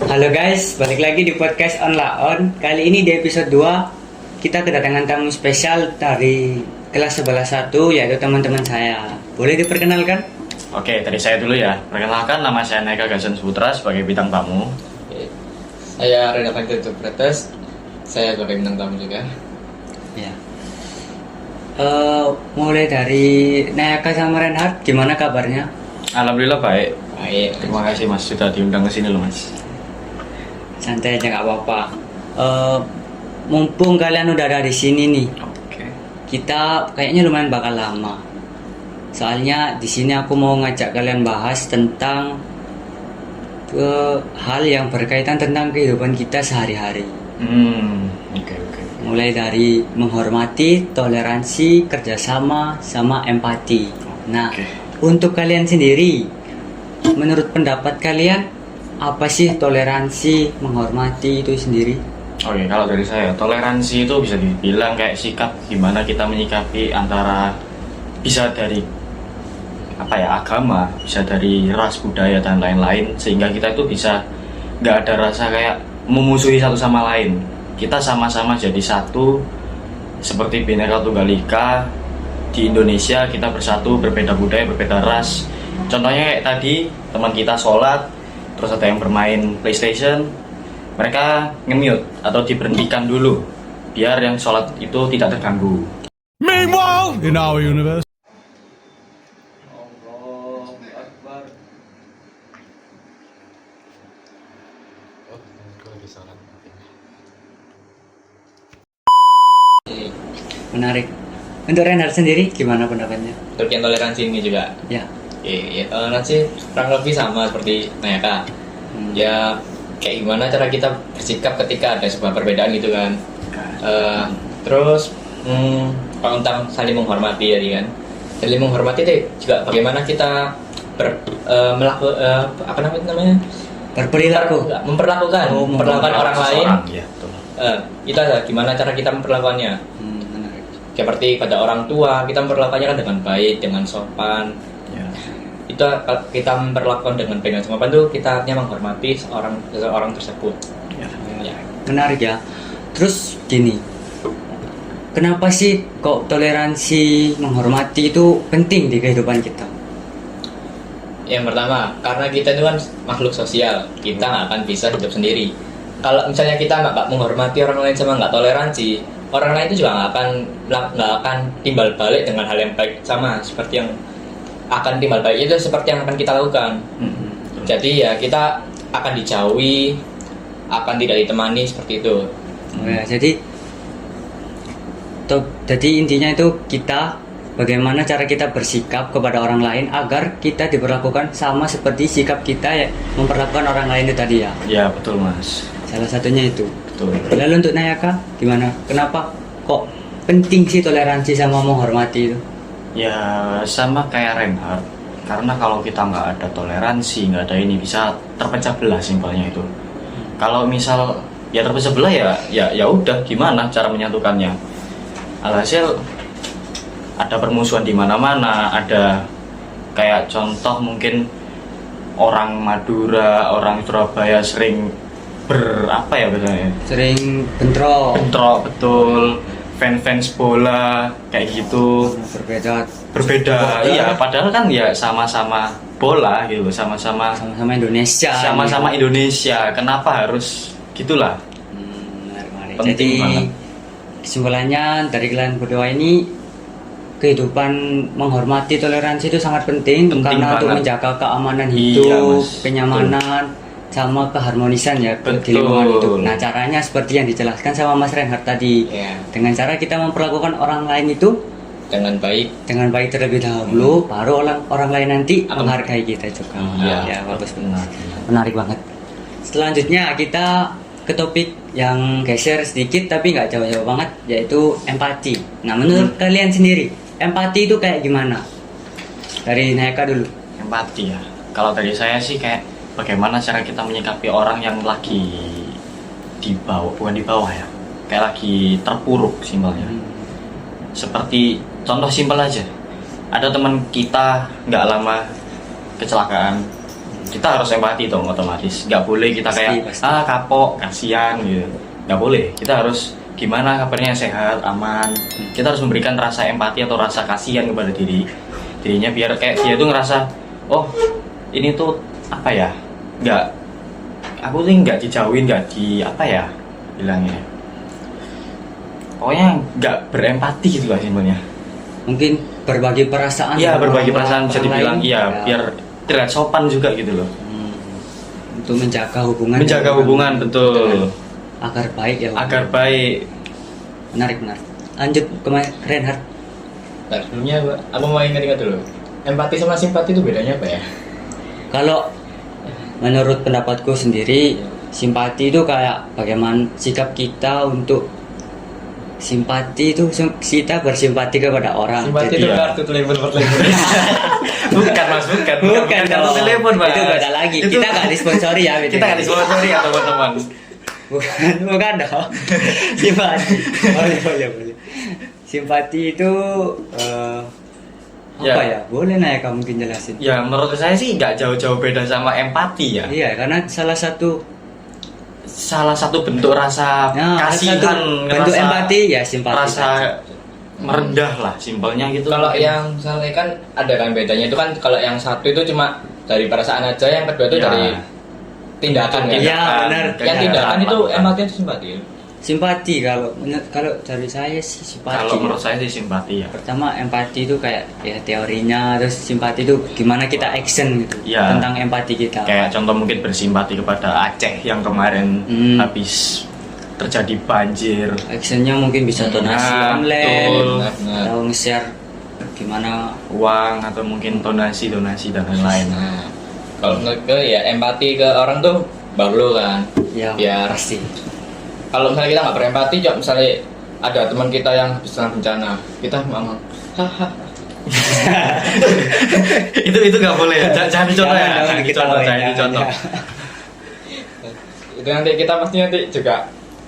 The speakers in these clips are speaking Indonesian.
Halo guys, balik lagi di podcast On La On. Kali ini di episode 2 kita kedatangan tamu spesial dari kelas 11 1, yaitu teman-teman saya. Boleh diperkenalkan? Oke, dari saya dulu ya. Perkenalkan, nama saya Neka Gajan Putra sebagai bintang tamu. Saya Reda Fakir Pretes. Saya sebagai bintang tamu juga. Ya. Mulai dari Nayaka sama Renhard, gimana kabarnya? Alhamdulillah baik. Baik. Terima kasih Mas sudah diundang ke sini loh Mas. Santai aja nggak apa-apa. Mumpung kalian udah ada di sini nih, Oke. kita kayaknya lumayan bakal lama. Soalnya di sini aku mau ngajak kalian bahas tentang hal yang berkaitan tentang kehidupan kita sehari-hari. Oke. Mulai dari menghormati, toleransi, kerjasama, sama empati. Nah, Oke. untuk kalian sendiri, menurut pendapat kalian, apa sih toleransi, menghormati itu sendiri? Oke, kalau dari saya, toleransi itu bisa dibilang kayak sikap gimana kita menyikapi antara bisa dari agama, bisa dari ras, budaya dan lain-lain, sehingga kita itu bisa nggak ada rasa kayak memusuhi satu sama lain. Kita sama-sama jadi satu, seperti Bhinneka Tunggal Ika. Di Indonesia kita bersatu, berbeda budaya, berbeda ras. Contohnya kayak tadi teman kita sholat, terus ada yang bermain PlayStation, mereka nge-mute atau diberhentikan dulu biar yang sholat itu tidak terganggu. Meanwhile, in our universe. Menarik. Untuk Renhard sendiri, gimana pendapatnya? Untuk yang toleransi ini juga. Ya. Ya, toleransi kurang lebih sama seperti Nayaka. Ya, kayak gimana cara kita bersikap ketika ada sebuah perbedaan gitu kan. Terus kalau tentang saling menghormati ya kan. Saling menghormati itu juga bagaimana kita Berperilaku. memperlakukan orang lain. Ya, betul. Itu adalah gimana cara kita memperlakukannya. Menarik. Seperti pada orang tua, kita memperlakukannya kan dengan baik, dengan sopan. Ya. Itu kalau kita memperlakukan dengan baik dan sopan itu kita artinya menghormati seseorang tersebut. Ya. Menarik ya. Terus gini, kenapa sih kok toleransi, menghormati itu penting di kehidupan kita? Yang pertama, karena kita itu kan makhluk sosial, kita nggak akan bisa hidup sendiri. Kalau misalnya kita nggak menghormati orang lain sama nggak toleransi, orang lain itu juga nggak akan timbal balik dengan hal yang baik sama seperti yang akan timbal balik itu seperti yang akan kita lakukan. Jadi ya kita akan dijauhi, akan tidak ditemani seperti itu. Ya, jadi intinya itu kita bagaimana cara kita bersikap kepada orang lain agar kita diperlakukan sama seperti sikap kita ya memperlakukan orang lain itu tadi ya. Ya, betul Mas. Salah satunya itu. Betul. Lalu untuk Nayaka gimana? Kenapa kok penting sih toleransi sama menghormati itu? Ya, sama kayak Reinhardt. Karena kalau kita nggak ada toleransi, nggak ada ini, bisa terpecah belah simpelnya itu. Kalau misal ya terpecah belah ya udah, gimana cara menyatukannya? Alhasil ada permusuhan di mana-mana, ada kayak contoh mungkin orang Madura, orang Surabaya sering biasanya Sering bentrok, betul, fans bola kayak gitu. Berbeda, iya, padahal kan ya sama-sama bola gitu, sama-sama Indonesia. Kenapa harus gitulah? Menarik. Penting Jadi banget. kesimpulannya dari kalian berdua ini, kehidupan menghormati toleransi itu sangat penting karena untuk banget. menjaga keamanan Iya, hidup, Mas. kenyamanan, sama keharmonisan ya di Betul. lingkungan itu. Nah, caranya seperti yang dijelaskan sama Mas Renhard tadi. Ya, Dengan cara kita memperlakukan orang lain itu dengan baik. dengan baik terlebih dahulu, baru orang lain nanti Akan- menghargai kita juga. Iya, bagus benar. Menarik banget. Selanjutnya kita ke topik yang geser sedikit tapi nggak jauh-jauh banget, yaitu empati. Nah, menurut kalian sendiri, empati itu kayak gimana? Dari Nayaka dulu. Empati ya. Kalau dari saya sih kayak bagaimana cara kita menyikapi orang yang lagi bukan di bawah ya, kayak lagi terpuruk simpelnya. Seperti contoh simpel aja, ada teman kita nggak lama kecelakaan, kita harus empati dong otomatis. Nggak boleh kita kayak Pasti. kapok, kasihan gitu. Nggak boleh. Kita harus gimana kabarnya, sehat, aman. Kita harus memberikan rasa empati atau rasa kasihan kepada dirinya biar kayak dia tuh ngerasa, oh ini tuh apa ya, nggak, aku tuh nggak dijauhin, nggak di apa ya bilangnya, pokoknya nggak berempati gitu lah simpelnya. Mungkin berbagi perasaan. Iya, sama berbagi orang- perasaan bisa orang dibilang lain. iya, Ya. biar terlihat sopan juga gitu loh. Untuk menjaga hubungan. Menjaga hubungan, betul. Agar baik ya. Agar baik. Menarik. Lanjut ke Reinhard. Nah, sebelumnya aku mau ingat-ingat dulu. Empati sama simpati itu bedanya apa ya? Kalau menurut pendapatku sendiri, simpati itu kayak bagaimana sikap kita untuk simpati itu kita bersimpati kepada orang. Simpati Jadi- itu ya. kartu telepon bertelepon. Bukan mas, bukan kartu dong. telepon mas. Itu beda lagi. Kita nggak disponsori ya. Kita nggak disponsori ya teman-teman. Bukan dong. Simpati. Boleh. Simpati itu Ya. apa ya? Boleh Naya kamu mungkin jelasin. Ya menurut saya sih nggak jauh-jauh beda sama empati ya. Iya, karena salah satu bentuk rasa kasihan, bentuk rasa- empati ya simpati. rasa merendah lah, simpelnya gitu. Kalau yang misalnya kan ada kan bedanya itu kan, kalau yang satu itu cuma dari perasaan aja, yang kedua itu Ya. dari tindakan ya. Iya, benar. Yang tindakan itu empati atau simpati? Simpati kalau dari saya sih simpati. Kalau menurut saya sih simpati ya. Pertama empati itu kayak ya teorinya, terus simpati itu gimana kita action gitu Iya. tentang empati kita. Kayak contoh mungkin bersimpati kepada Aceh yang kemarin habis terjadi banjir. Actionnya mungkin bisa donasi Nah, online betul. Nah. atau nge-share gimana. Uang atau mungkin donasi dan lain-lain. Nah, kalau menurutku ya empati ke orang tuh baru kan. Ya Biar pasti. kalau misalnya kita nggak berempati, coba misalnya ada teman kita yang habis kena bencana, kita ngomong hahaha. itu nggak boleh. Jangan dicontoh ya. Jangan Jangan diketawain, dicontoh. ya. Itu nanti kita pasti nanti juga,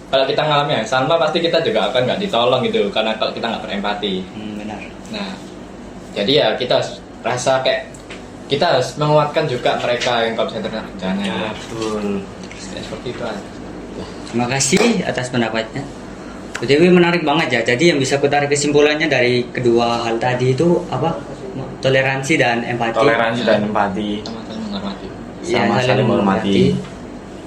kalau kita ngalami yang sama pasti kita juga akan nggak ditolong gitu, karena kalau kita nggak berempati. Benar. Nah, jadi ya kita harus rasa kayak kita harus menguatkan juga mereka yang kalau misalnya terkena bencana. Ya, betul. Ya, seperti itu aja. Terima kasih atas pendapatnya. BTW menarik banget ya. Jadi yang bisa kutarik kesimpulannya dari kedua hal tadi itu apa? Toleransi dan empati. Toleransi dan empati. Sama-sama menghormati. Ya, Sama saling saling menghormati.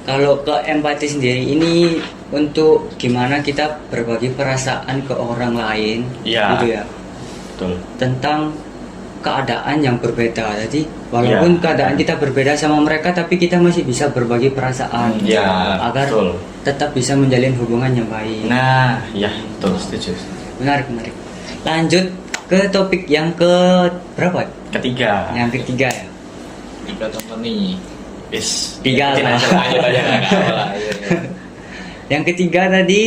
Kalau ke empati sendiri ini untuk gimana kita berbagi perasaan ke orang lain, Iya. gitu ya, Betul. tentang keadaan yang berbeda. Jadi walaupun Iya. keadaan kita berbeda sama mereka, tapi kita masih bisa berbagi perasaan, Ya, agar betul. tetap bisa menjalin hubungan yang baik. Nah, ya, betul, setuju. Menarik. Lanjut ke topik yang ke berapa? Ketiga. Yang ketiga ya. Tiga company. Is. Tiga Ikutin lah. aja. Lanjut aja nggak apa-apa lah. Iya, iya. Yang ketiga tadi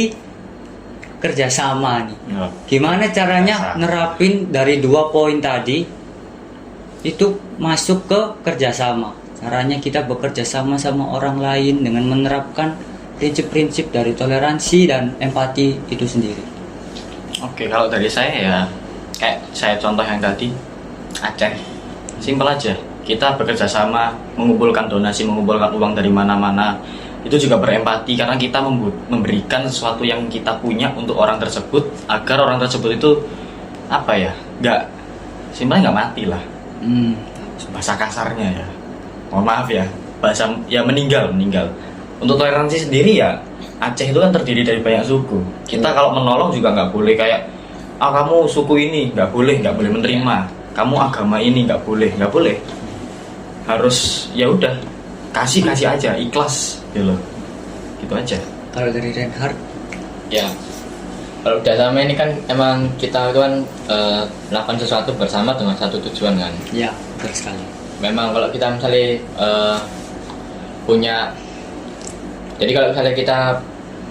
kerjasama nih. Oh, Gimana caranya Kerjasama. nerapin dari 2 poin tadi itu masuk ke kerjasama? Caranya kita bekerja sama sama orang lain dengan menerapkan prinsip-prinsip dari toleransi dan empati itu sendiri. Oke, kalau dari saya ya kayak saya contoh yang tadi Aceh, simpel aja. Kita bekerja sama, mengumpulkan donasi, mengumpulkan uang dari mana-mana. Itu juga berempati karena kita memberikan sesuatu yang kita punya untuk orang tersebut agar orang tersebut itu apa ya, simpelnya nggak mati lah. Bahasa kasarnya ya, mohon maaf ya, bahasa ya meninggal. Untuk toleransi sendiri ya, Aceh itu kan terdiri dari banyak suku. Kita kalau menolong juga nggak boleh kayak kamu suku ini nggak boleh menerima, kamu agama ini nggak boleh. Harus ya udah kasih aja, ikhlas gitu loh, gitu aja. Kalau dari Reinhard, Ya, kalau udah sama ini kan emang kita itu kan melakukan sesuatu bersama dengan satu tujuan kan. ya betul sekali. Memang kalau kita misalnya punya, jadi kalau misalnya kita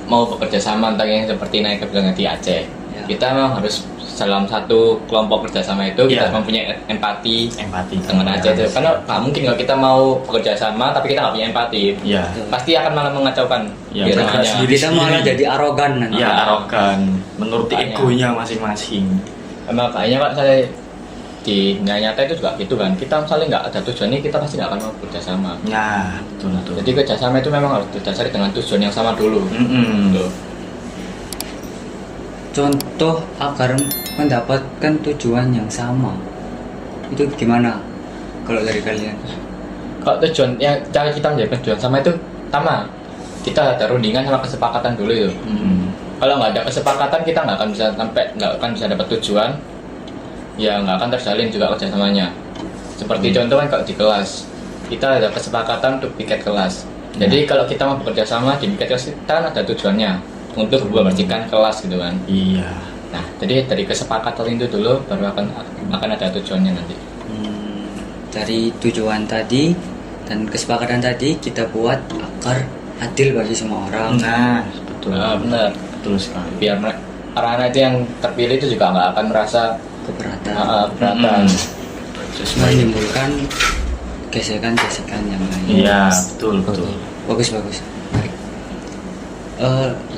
mau bekerja sama tentang yang seperti naik ke bilang di Aceh, Ya. kita memang harus dalam satu kelompok kerjasama itu kita Ya. mempunyai empati Empati dengan Aceh itu, karena nggak mungkin kalau kita mau bekerja sama tapi kita nggak punya empati, ya, pasti akan malah mengacaukan Ya, biasanya. bergerak sendiri. Kita malah jadi arogan nanti. ya arogan menuruti Makanya. egonya masing-masing. Makanya kalau saya di dunia nyata itu juga gitu kan. Kita misalnya nggak ada tujuan ini, kita pasti nggak akan mau kerjasama. Nah, betul. Jadi kerjasama itu memang harus didasari dengan tujuan yang sama dulu. Gitu. Contoh agar mendapatkan tujuan yang sama itu gimana kalau dari kalian? Kalau tujuan yang cara kita menjadi tujuan sama itu pertama kita ada rundingan sama kesepakatan dulu itu. Kalau nggak ada kesepakatan kita nggak akan bisa dapat tujuan, ya nggak akan terjalin juga kerjasamanya. Seperti contoh kan kalau di kelas kita ada kesepakatan untuk piket kelas. Jadi kalau kita mau bekerja sama di piket kelas kita kan ada tujuannya untuk membersihkan kelas gitu kan. Iya. Nah jadi dari kesepakatan itu dulu baru akan ada tujuannya nanti. Dari tujuan tadi dan kesepakatan tadi kita buat agar adil bagi semua orang. Nah, betul. Benar. Betul sekali. Biar anak-anak itu yang terpilih itu juga nggak akan merasa Keberatan. keberatan. Menimbulkan gesekan-gesekan yang lain. Iya, betul. Bagus. Baik.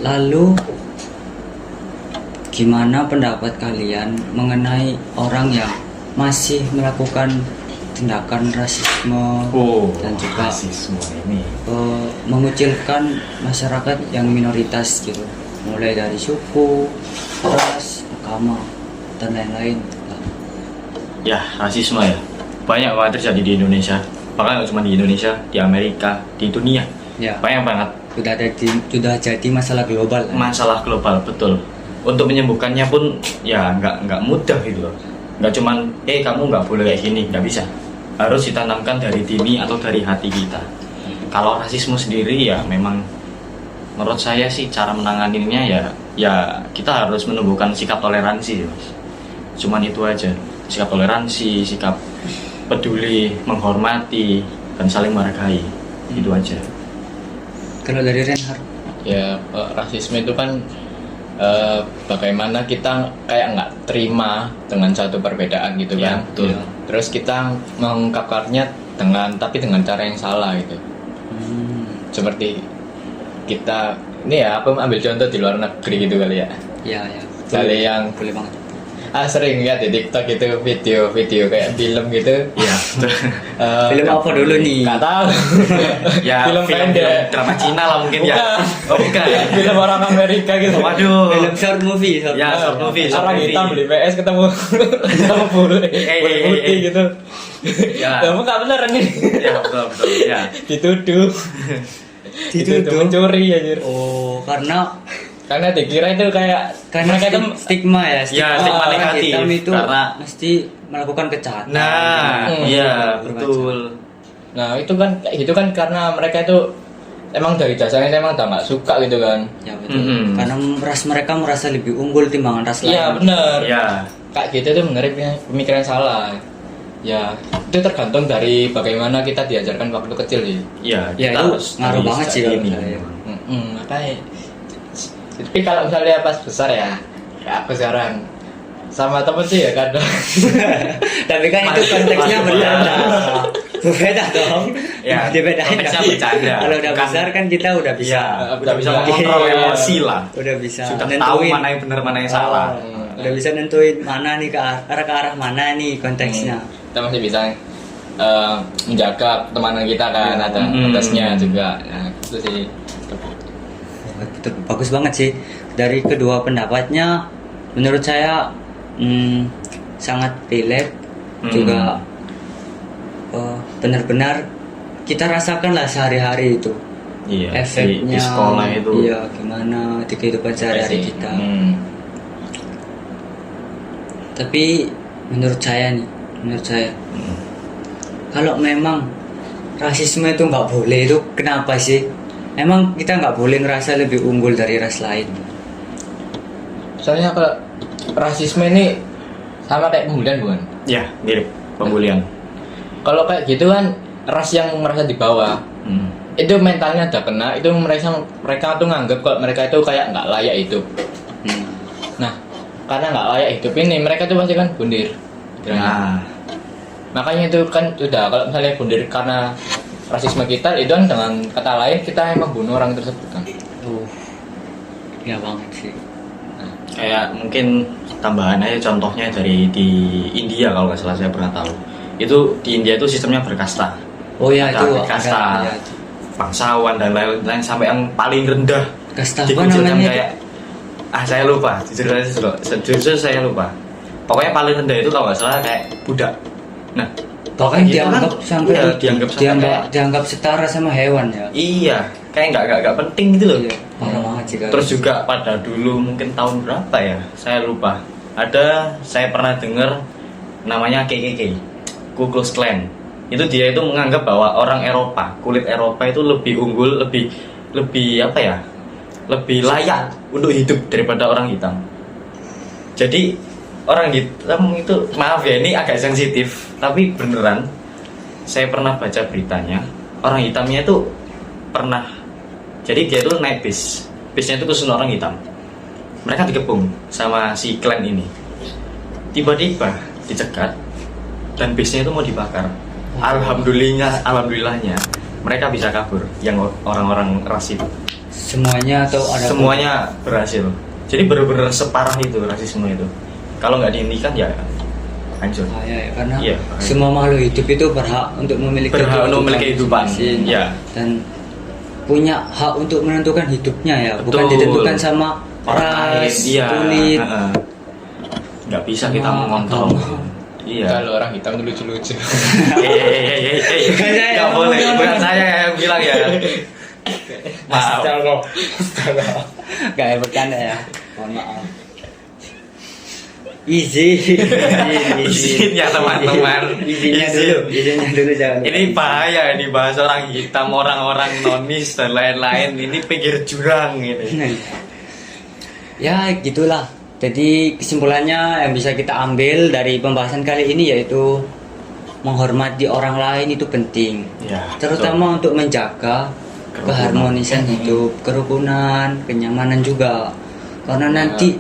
Lalu gimana pendapat kalian mengenai orang yang masih melakukan tindakan rasisme dan juga rasisme ini. mengucilkan masyarakat yang minoritas gitu, mulai dari suku, ras, agama dan lain-lain. Ya, rasisme ya. Banyak banget terjadi di Indonesia. Bahkan nggak cuma di Indonesia, di Amerika, di dunia. Ya, Banyak banget. sudah jadi masalah global. Masalah global, betul. Untuk menyembuhkannya pun ya nggak mudah gitu loh. Nggak cuman, kamu nggak boleh kayak gini, nggak bisa. Harus ditanamkan dari dini atau dari hati kita. Kalau rasisme sendiri ya memang menurut saya sih cara menanganinya ya kita harus menumbuhkan sikap toleransi, Mas. Cuman itu aja. Sikap toleransi, sikap peduli, menghormati dan saling menghargai. Itu aja. Kalau dari Reinhard, Ya rasisme itu kan bagaimana kita kayak nggak terima dengan satu perbedaan gitu Ya, kan. betul. Terus kita mengungkapkannya tapi dengan cara yang salah gitu. Seperti kita ini ya aku ambil contoh di luar negeri gitu kali ya. ya, Kali yang boleh banget. sering lihat di TikTok itu video kayak film gitu. Iya. Film apa dulu nih? Nggak tahu. Ya, film film pendek. drama Cina lah mungkin ya. Bukan. Oh, bukan. Film orang Amerika gitu. Waduh. Film short movie. Ya, short movie. Orang hitam beli PS ketemu sama bule putih gitu. Ya. Kamu nggak bener nih. Ya, betul. Ya. Dituduh mencuri aja. Oh, karena dikira itu kayak mereka itu stigma ya. Ya, stigma orang negatif, hitam itu karena mesti melakukan kejahatan. Nah, iya, betul. Nah itu kan kayak gitu kan karena mereka itu emang dari dasarnya emang udah nggak suka gitu kan. Ya betul. Karena mereka merasa lebih unggul timbangan ras lain. Iya benar. Ya. Kayak gitu tuh menurut pemikiran salah. Ya itu tergantung dari bagaimana kita diajarkan waktu kecil sih. Iya, Ya kita itu harus ngaruh dari banget sih sejak kalau ini. saya. Makanya. Tapi kalau misalnya pas besar ya, kayak aku sekarang sama temen sih ya kadang. Tapi kan itu konteksnya bercanda. Beda dong. Ya, dibedain. konteksnya tapi bercanda. Kalau udah Bukan- besar kan kita udah bisa. Iya, udah bisa Iya. mengontrol Iya. emosi lah. Udah bisa Sudah tahu nentuin. mana yang benar, mana yang salah. Udah bisa nentuin mana nih ke arah mana nih konteksnya. Kita masih bisa menjaga pertemanan kita kan, ada batasnya juga. Nah itu sih. Betul, bagus banget sih dari kedua pendapatnya. Menurut saya sangat relate juga, benar-benar kita rasakan lah sehari-hari itu Iya, efeknya di sekolah itu. iya gimana di kehidupan sehari-hari kita. Tapi menurut saya kalau memang rasisme itu nggak boleh, itu kenapa sih? Emang kita nggak boleh ngerasa lebih unggul dari ras lain? Soalnya kalau rasisme ini sama kayak pembulian bukan? Ya, mirip pembulian. Kalau kayak gitu kan ras yang merasa di bawah itu mentalnya udah kena, itu mereka tuh nganggap kalau mereka itu kayak nggak layak hidup. Nah karena nggak layak hidup ini mereka tuh pasti kan bundir. Nah, Makanya itu kan udah kalau misalnya bundir karena rasisme kita itu kan dengan kata lain kita emang bunuh orang tersebut kan. Ya banget sih. Kayak mungkin tambahan aja contohnya dari di India kalau nggak salah saya pernah tahu. Itu di India itu sistemnya berkasta. Oh ya, Ada itu kasta, ada. bangsawan dan lain-lain sampai yang paling rendah. Kasta apa Dikucilkan namanya? kayak saya lupa, jujur saya lupa. Pokoknya paling rendah itu kalau nggak salah kayak budak. Nah, Bahkan gitu dianggap kan, sampai iya, dianggap sampai kayak, dianggap setara sama hewan ya. iya, kayak nggak penting gitu loh. Iya, parah banget sih kalau Terus gitu. juga pada dulu mungkin tahun berapa ya, saya lupa. Saya pernah dengar namanya KKK, Ku Klux Klan. Itu dia itu menganggap bahwa orang Eropa, kulit Eropa itu lebih unggul, lebih apa ya, lebih layak untuk hidup daripada orang hitam. Jadi orang hitam itu, maaf ya ini agak sensitif, tapi beneran saya pernah baca beritanya, orang hitamnya itu pernah, jadi dia itu naik bisnya itu khusus orang hitam. Mereka dikepung sama si klan ini, tiba-tiba dicegat dan bisnya itu mau dibakar. Alhamdulillahnya mereka bisa kabur, yang orang-orang ras itu Semuanya atau ada semuanya berhasil. Jadi benar-benar separah itu rasisme itu. Kalau nggak dihentikan ya hancur. bahaya ya, karena Iya, semua makhluk hidup itu berhak untuk memiliki kehidupan. masing-masing. Ya. Dan punya hak untuk menentukan hidupnya ya, bukan Betul. ditentukan sama Orang lain, ras, iya. kulit. Heeh. Nggak bisa kita Sama mengontrol. agama. Iya. Kalau orang hitam tuh lucu-lucu. Bukan saya Nggak yang boleh, ngomong. bukan saya yang bilang ya. Maaf. Gak bercanda ya, mohon maaf. Izin ya teman-teman. izinnya dulu jangan lupa. Ini bahaya ini bahas orang hitam, orang-orang nonis dan lain-lain. Ini pinggir jurang ini. Ya gitulah. Jadi kesimpulannya yang bisa kita ambil dari pembahasan kali ini yaitu menghormati orang lain itu penting, Ya, terutama untuk menjaga Kerukunan. keharmonisan hidup, kerukunan, kenyamanan juga. Karena nanti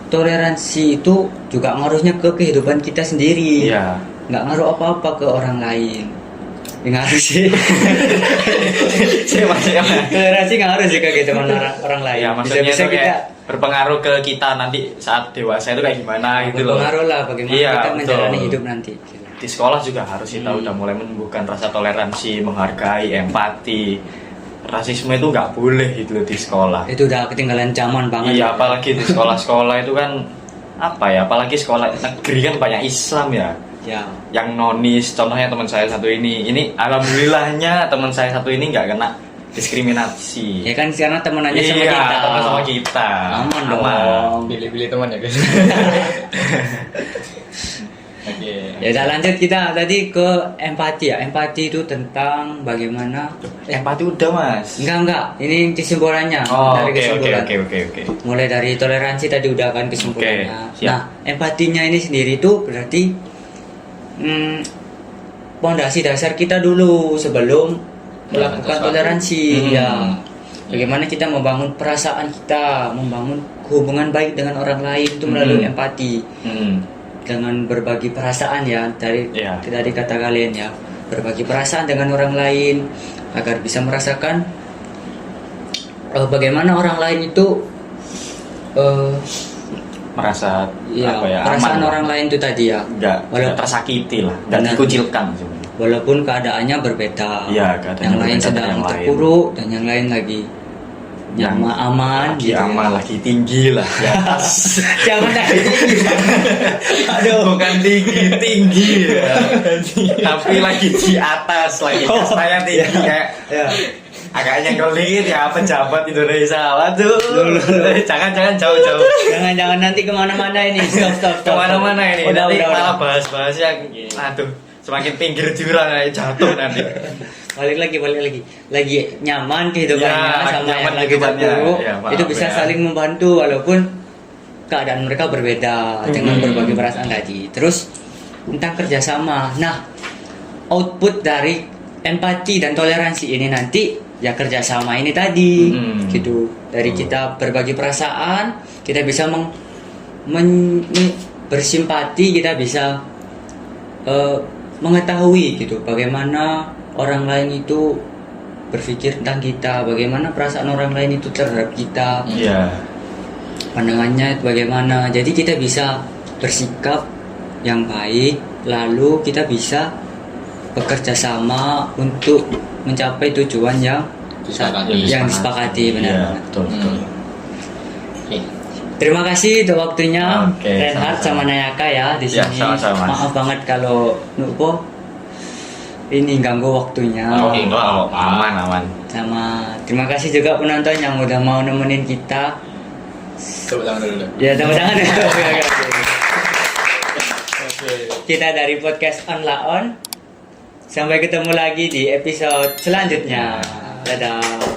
toleransi itu juga ngaruhnya ke kehidupan kita sendiri. Iya. Nggak ngaruh apa-apa ke orang lain. Ya, ngaruh sih. Toleransi nggak harus sih ke kehidupan orang lain. Ya, maksudnya Bisa-bisa itu kayak berpengaruh ke kita nanti saat dewasa itu kayak gimana gitu loh. berpengaruh lah bagaimana Iya, kita betul. menjalani hidup nanti. Di sekolah juga harus kita udah mulai menumbuhkan rasa toleransi, menghargai, empati. Rasisme itu nggak boleh gitu loh di sekolah. Itu udah ketinggalan zaman banget. Iya, apalagi di sekolah-sekolah itu kan apa ya? Apalagi sekolah negeri kan banyak Islam ya. Ya. Yang nonis, contohnya teman saya satu ini alhamdulillahnya teman saya satu ini nggak kena diskriminasi. Ya kan karena temenannya sama Iya, kita. teman sama kita. Aman dong. Pilih-pilih teman ya guys. Oke. Ya udah lanjut kita tadi ke empati ya. Empati itu tentang bagaimana Empati udah mas. enggak ini kesimpulannya Oh, dari oke kesimpulan. oke. Mulai dari toleransi tadi udah kan kesimpulannya. Oke, siap. Nah, empatinya ini sendiri itu berarti pondasi dasar kita dulu sebelum melakukan sesuatu. toleransi ya. Bagaimana kita membangun perasaan kita, membangun hubungan baik dengan orang lain itu melalui empati. Dengan berbagi perasaan ya dari Iya. kata kalian ya, berbagi perasaan dengan orang lain agar bisa merasakan bagaimana orang lain itu Merasa ya, apa ya, perasaan aman orang lah. lain itu tadi ya, Nggak tersakiti lah, nggak Benar. dikucilkan sebenarnya. walaupun keadaannya berbeda. Iya, keadaannya yang lain berbeda sedang dengan yang lain. terpuruk dan yang lain lagi nyaman aman lagi gitu ya. aman, lagi tinggi lah di atas. Jangan lagi tinggi. Aduh, bukan tinggi ya. Tapi lagi di atas, lagi saya tinggi kayak Ya. agaknya ngelit ya pejabat Indonesia. Waduh, jangan jauh. Jangan nanti kemana-mana ini. Stop. Kemana-mana ini, Udah, nanti udah. malah bahas-bahas yang aduh, semakin pinggir jurang jatuh nanti. Balik lagi nyaman kehidupannya Ya, lagi sama nyaman yang lagi kehidupannya. terpuruk. Ya, maaf Itu bisa ya. saling membantu walaupun keadaan mereka berbeda dengan berbagi perasaan tadi. Terus tentang kerjasama. Nah, output dari empati dan toleransi ini nanti ya kerjasama ini tadi gitu. Dari kita berbagi perasaan, kita bisa bersimpati, kita bisa mengetahui gitu bagaimana orang lain itu berpikir tentang kita, bagaimana perasaan orang lain itu terhadap kita. Iya. pandangannya bagaimana. Jadi kita bisa bersikap yang baik, lalu kita bisa bekerja sama untuk mencapai tujuan yang Disepakati. disepakati. Benar Iya, banget. betul betul. Oke. Terima kasih untuk waktunya Oke, Reinhard sama-sama. sama Nayaka ya di Ya, sini. sama-sama, Mas. Maaf banget kalau Nupo ini ganggu waktunya. Oke, enggak, aman. Sama terima kasih juga penonton yang udah mau nemenin kita. Tepuk tangan dulu. Ya tepuk-tangan. Oke, oke, oke. Oke. Kita dari podcast On La On. Sampai ketemu lagi di episode selanjutnya. Dadah.